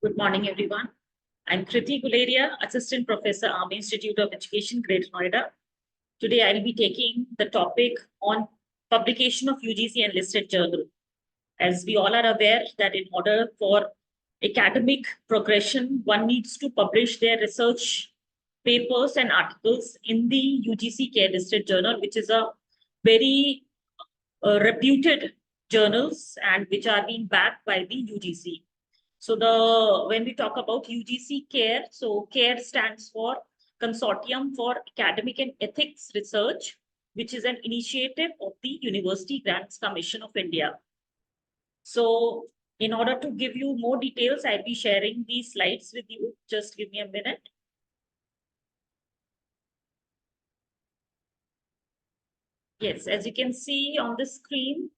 Good morning, everyone. I'm Kriti Guleria, Assistant Professor, Army Institute of Education, Greater Noida. Today, I'll be taking the topic on publication of UGC Enlisted Journal. As we all are aware that in order for academic progression, one needs to publish their research papers and articles in the UGC Care Listed Journal, which is a very reputed journals and which are being backed by the UGC. So when we talk about UGC CARE, so CARE stands for Consortium for Academic and Ethics Research, which is an initiative of the University Grants Commission of India. So in order to give you more details, I'll be sharing these slides with you. Just give me a minute. Yes, as you can see on the screen,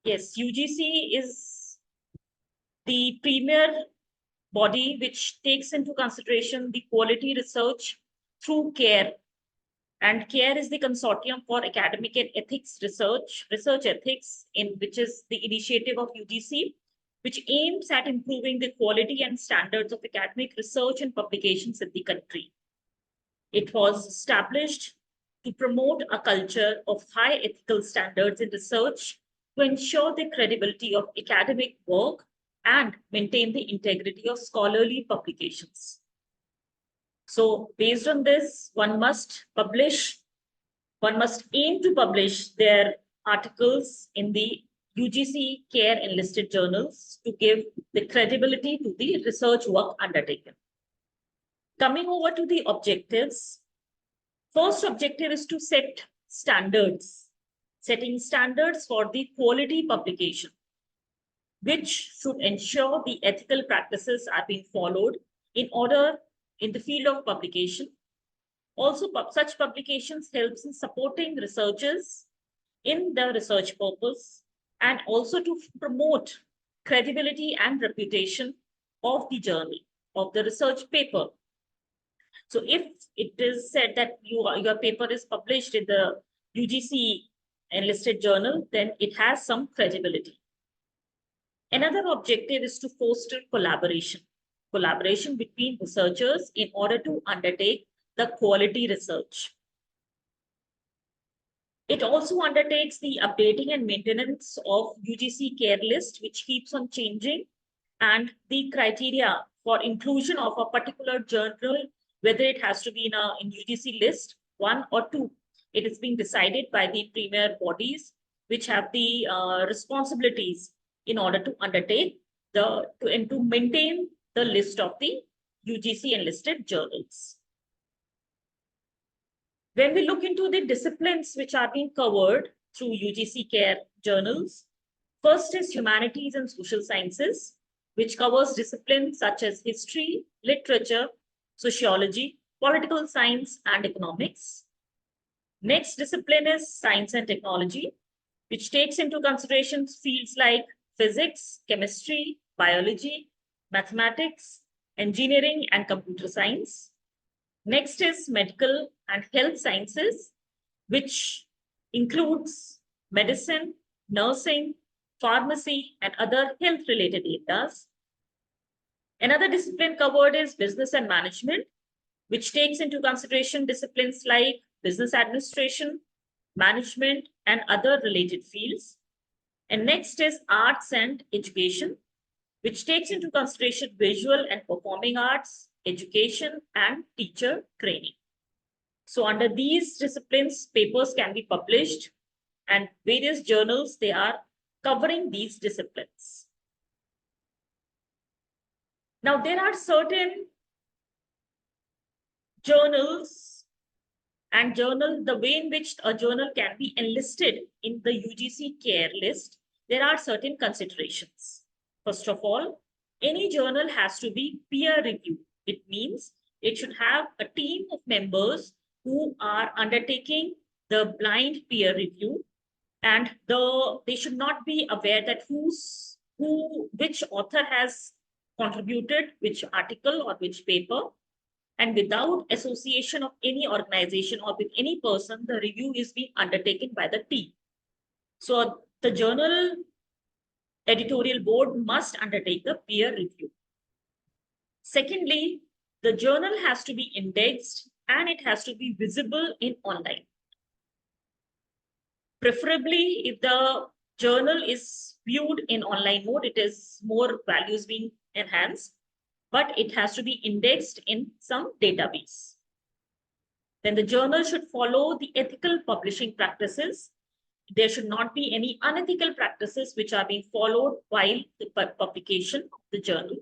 yes, UGC is the premier body which takes into consideration the quality research through CARE. And CARE is the Consortium for Academic and Ethics Research Ethics, which is the initiative of UGC, which aims at improving the quality and standards of academic research and publications in the country. It was established to promote a culture of high ethical standards in research to ensure the credibility of academic work and maintain the integrity of scholarly publications. So based on this, one must aim to publish their articles in the UGC CARE enlisted journals to give the credibility to the research work undertaken. Coming over to the objectives, first objective is to set standards, setting standards for the quality publication, which should ensure the ethical practices are being followed in the field of publication. Also, such publications helps in supporting researchers in the research purpose and also to promote credibility and reputation of the journal, of the research paper. So if it is said that your paper is published in the UGC enlisted journal, then it has some credibility. Another objective is to foster collaboration between researchers in order to undertake the quality research. It also undertakes the updating and maintenance of UGC CARE list, which keeps on changing, and the criteria for inclusion of a particular journal, whether it has to be in UGC list 1 or 2. It is being decided by the premier bodies, which have the responsibilities in order to undertake to maintain the list of the UGC enlisted journals. When we look into the disciplines which are being covered through UGC CARE journals, first is humanities and social sciences, which covers disciplines such as history, literature, sociology, political science, and economics. Next discipline is science and technology, which takes into consideration fields like physics, chemistry, biology, mathematics, engineering, and computer science. Next is medical and health sciences, which includes medicine, nursing, pharmacy, and other health-related areas. Another discipline covered is business and management, which takes into consideration disciplines like business administration, management, and other related fields. And next is arts and education, which takes into consideration visual and performing arts, education, and teacher training. So under these disciplines, papers can be published, and various journals, they are covering these disciplines. Now, there are certain journals and the way in which a journal can be enlisted in the UGC CARE list, there are certain considerations. First of all, any journal has to be peer reviewed. It means it should have a team of members who are undertaking the blind peer review, and they should not be aware that which author has contributed which article or which paper, and without association of any organization or with any person, the review is being undertaken by the team. So the journal editorial board must undertake a peer review. Secondly, the journal has to be indexed and it has to be visible in online. Preferably, if the journal is viewed in online mode, it is more values being enhanced, but it has to be indexed in some database. Then the journal should follow the ethical publishing practices. There should not be any unethical practices which are being followed while the publication of the journal.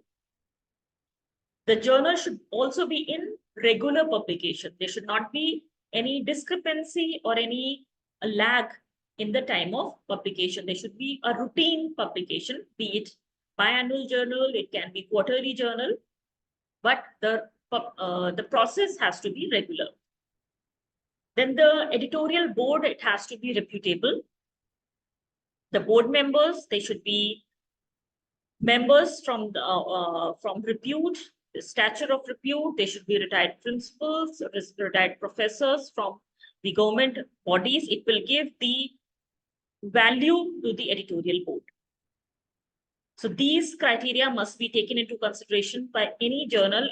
The journal should also be in regular publication. There should not be any discrepancy or any lag in the time of publication. There should be a routine publication, be it biannual journal, it can be quarterly journal, but the process has to be regular. Then the editorial board, it has to be reputable. The board members, they should be members from repute, the stature of repute. They should be retired principals, retired professors from the government bodies. It will give the value to the editorial board. So these criteria must be taken into consideration by any journal,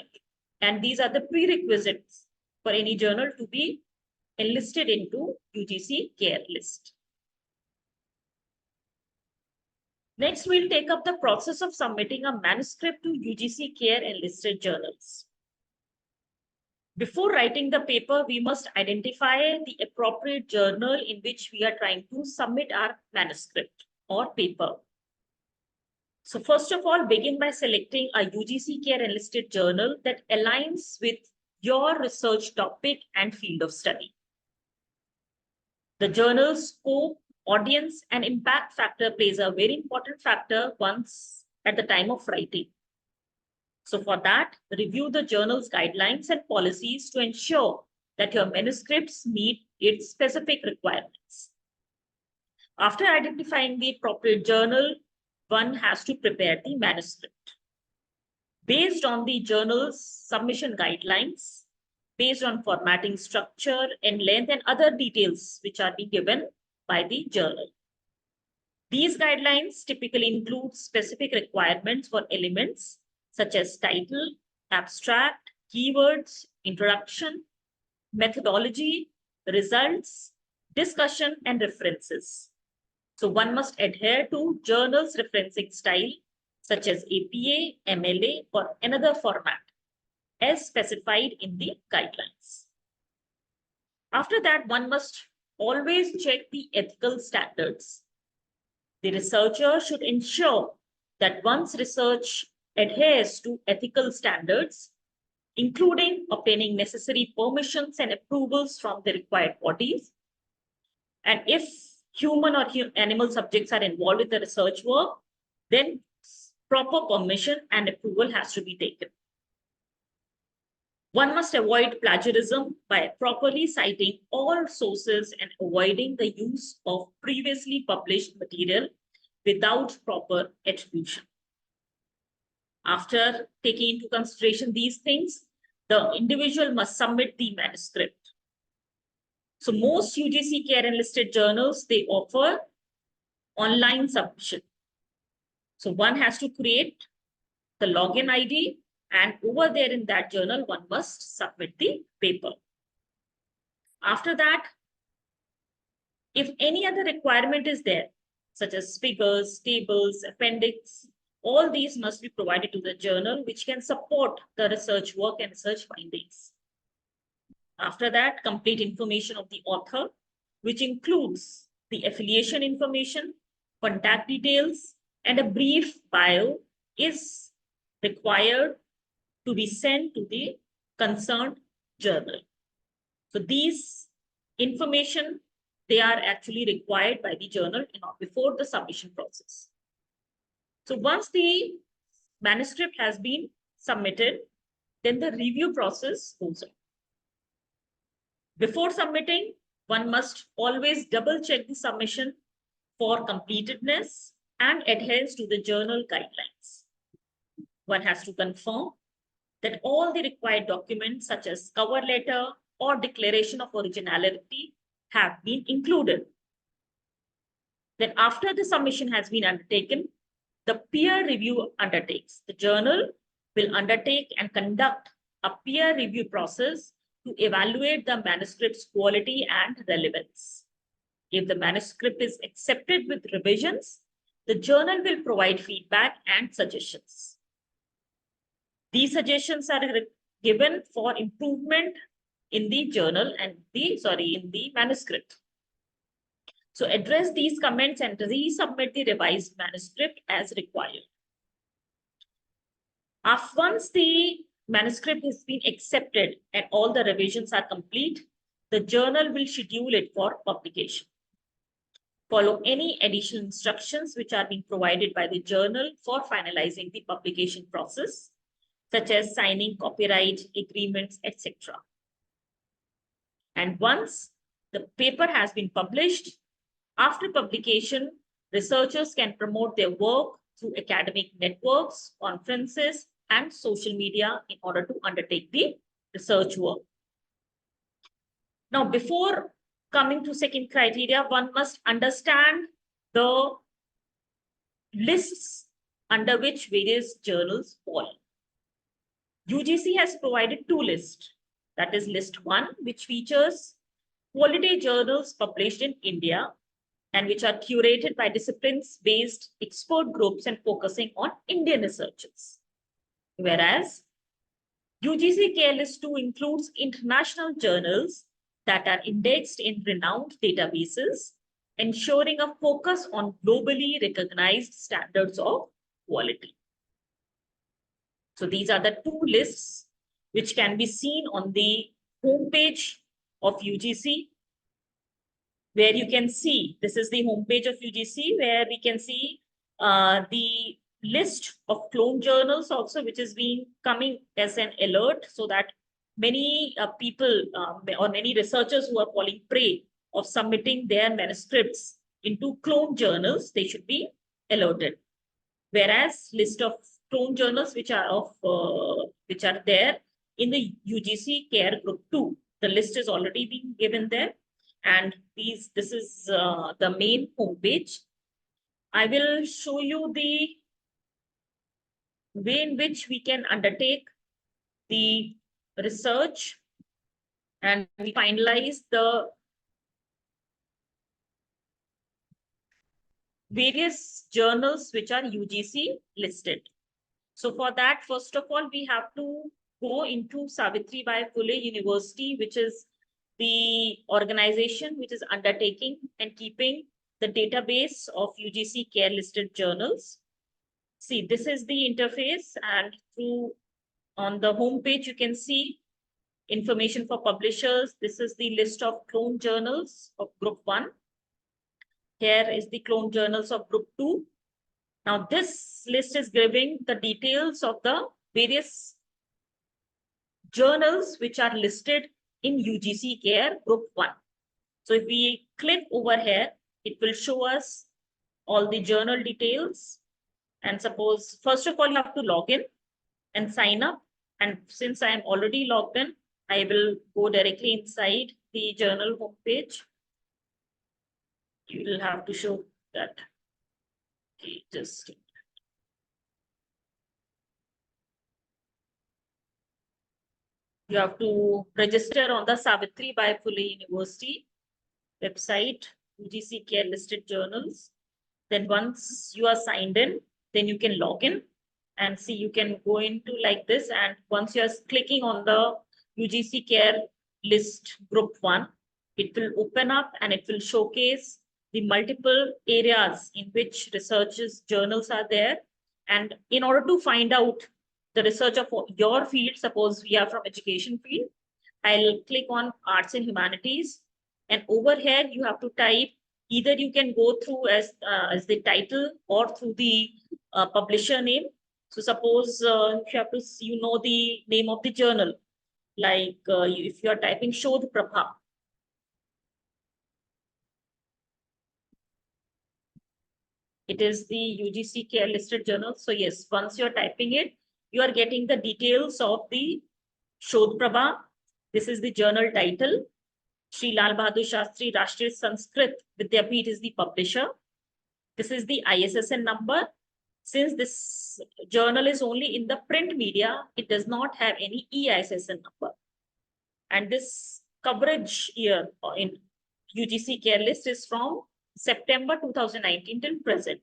and these are the prerequisites for any journal to be enlisted into UGC care list. Next, we'll take up the process of submitting a manuscript to UGC care enlisted journals. Before writing the paper, we must identify the appropriate journal in which we are trying to submit our manuscript or paper. So first of all, begin by selecting a UGC care enlisted journal that aligns with your research topic and field of study. The journal's scope, audience, and impact factor plays a very important factor once at the time of writing. So for that, review the journal's guidelines and policies to ensure that your manuscripts meet its specific requirements. After identifying the appropriate journal, one has to prepare the manuscript. Based on the journal's submission guidelines, based on formatting structure and length and other details which are being given by the journal. These guidelines typically include specific requirements for elements such as title, abstract, keywords, introduction, methodology, results, discussion, and references. So one must adhere to journal's referencing style such as APA, MLA, or another format as specified in the guidelines. After that, one must always check the ethical standards. The researcher should ensure that one's research adheres to ethical standards, including obtaining necessary permissions and approvals from the required bodies. And if human or animal subjects are involved with the research work, then proper permission and approval has to be taken. One must avoid plagiarism by properly citing all sources and avoiding the use of previously published material without proper attribution. After taking into consideration these things, the individual must submit the manuscript. So most UGC care enlisted journals, they offer online submission. So one has to create the login ID, and over there in that journal, one must submit the paper. After that, if any other requirement is there, such as figures, tables, appendix, all these must be provided to the journal, which can support the research work and research findings. After that, complete information of the author, which includes the affiliation information, contact details, and a brief bio is required to be sent to the concerned journal. So these information, they are actually required by the journal before the submission process. So once the manuscript has been submitted, then the review process goes on. Before submitting, one must always double check the submission for completedness and adherence to the journal guidelines. One has to confirm that all the required documents such as cover letter or declaration of originality have been included. Then after the submission has been undertaken, the peer review undertakes. The journal will undertake and conduct a peer review process to evaluate the manuscript's quality and relevance. If the manuscript is accepted with revisions, the journal will provide feedback and suggestions. These suggestions are given for improvement in the journal and in the manuscript. So address these comments and resubmit the revised manuscript as required. Once the manuscript has been accepted and all the revisions are complete, the journal will schedule it for publication. Follow any additional instructions which are being provided by the journal for finalizing the publication process, such as signing copyright agreements, etc. And once the paper has been published, after publication, researchers can promote their work through academic networks, conferences, and social media in order to undertake the research work. Now, before coming to second criteria, one must understand the lists under which various journals fall. UGC has provided two lists. That is list 1, which features quality journals published in India and which are curated by disciplines-based expert groups and focusing on Indian researchers. Whereas UGC Care List 2 includes international journals that are indexed in renowned databases, ensuring a focus on globally recognized standards of quality. So these are the two lists which can be seen on the homepage of UGC, where you can see, this is the homepage of UGC, where we can see the list of clone journals also, which is being coming as an alert, so that many people or many researchers who are falling prey of submitting their manuscripts into clone journals, they should be alerted. Whereas list of clone journals which are there in the UGC Care Group 2, the list is already being given there, and this is the main homepage. I will show you the way in which we can undertake the research and we finalize the various journals which are UGC listed. So for that, first of all, we have to go into Savitribai Phule University, which is the organization which is undertaking and keeping the database of UGC Care listed journals. See, this is the interface, and on the home page, you can see information for publishers. This is the list of clone journals of Group 1. Here is the clone journals of Group 2. Now, this list is giving the details of the various journals which are listed in UGC Care Group 1. So if we click over here, it will show us all the journal details. And suppose, first of all, you have to log in and sign up. And since I am already logged in, I will go directly inside the journal homepage. You will have to show that. Okay, just you have to register on the Savitribai Phule University website, UGC Care listed journals. Then once you are signed in, then you can log in and see, you can go into like this. And once you are clicking on the UGC Care list Group 1, it will open up and it will showcase the multiple areas in which researchers journals are there. And in order to find out the research of your field, suppose we are from education field, I'll click on arts and humanities. And over here, you have to type, either you can go through as the title or through the publisher name. So suppose if you have to, the name of the journal, like if you are typing Shodh Prabha, it is the UGC Care listed journal. So yes, once you're typing it, you are getting the details of the Shodh Prabha. This is the journal title. Shri Lal Bahadur Shastri Rashtriya Sanskrit Vidyapeeth is the publisher. This is the ISSN number. Since this journal is only in the print media, it does not have any EISSN number. And this coverage year in UGC care list is from September 2019 till present.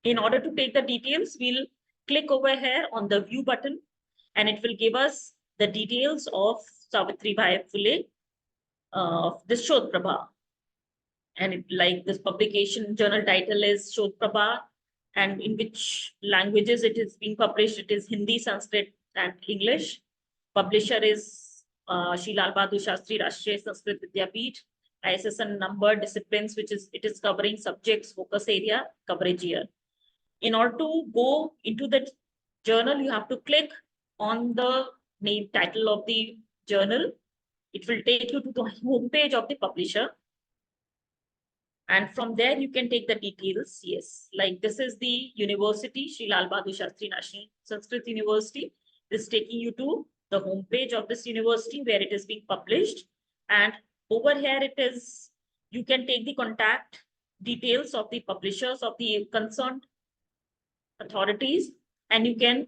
In order to take the details, we'll click over here on the view button, and it will give us the details of Savitribai Phule, this Shodh Prabha. And it, like this publication journal title is Shodh Prabha, and in which languages it is being published. It is Hindi, Sanskrit, and English. Publisher is Shri Lal Bahadur Shastri Rashtriya Sanskrit Vidyapeeth. ISSN number, disciplines, which is it is covering subjects, focus area, coverage year. In order to go into the journal, you have to click on the name title of the journal. It will take you to the home page of the publisher. And from there, you can take the details. Yes, like this is the university, Shri Lal Bahadur Shastri National Sanskrit University. This is taking you to the home page of this university where it is being published. And over here, it is, you can take the contact details of the publishers of the concerned authorities, and you can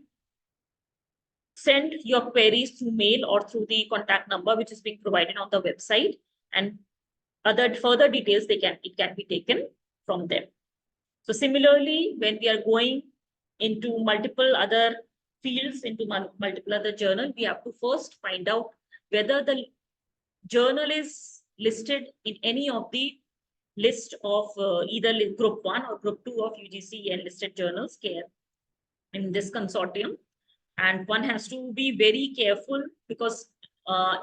send your queries through mail or through the contact number which is being provided on the website, and other further details it can be taken from them. So similarly, when we are going into multiple other fields, into multiple other journals, we have to first find out whether the journal is listed in any of the list of either group 1 or group 2 of UGC enlisted journals care in this consortium. And one has to be very careful, because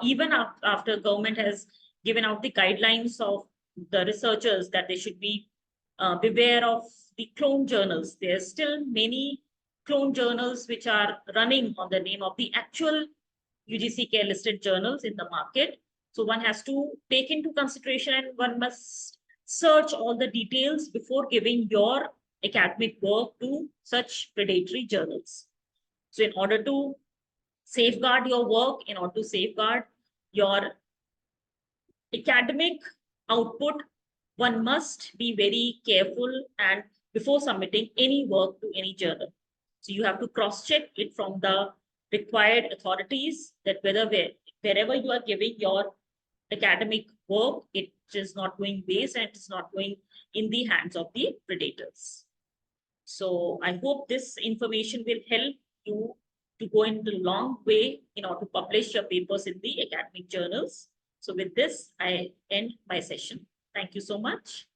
even after government has given out the guidelines of the researchers that they should be beware of the clone journals, there's still many clone journals which are running on the name of the actual UGC care listed journals in the market. So one has to take into consideration, and one must search all the details before giving your academic work to such predatory journals. So in order to safeguard your work, in order to safeguard your academic output, one must be very careful and before submitting any work to any journal. So you have to cross-check it from the required authorities that wherever you are giving your academic work, it is not going waste and it is not going in the hands of the predators. So I hope this information will help you to go in the long way in order to publish your papers in the academic journals. So with this, I end my session. Thank you so much.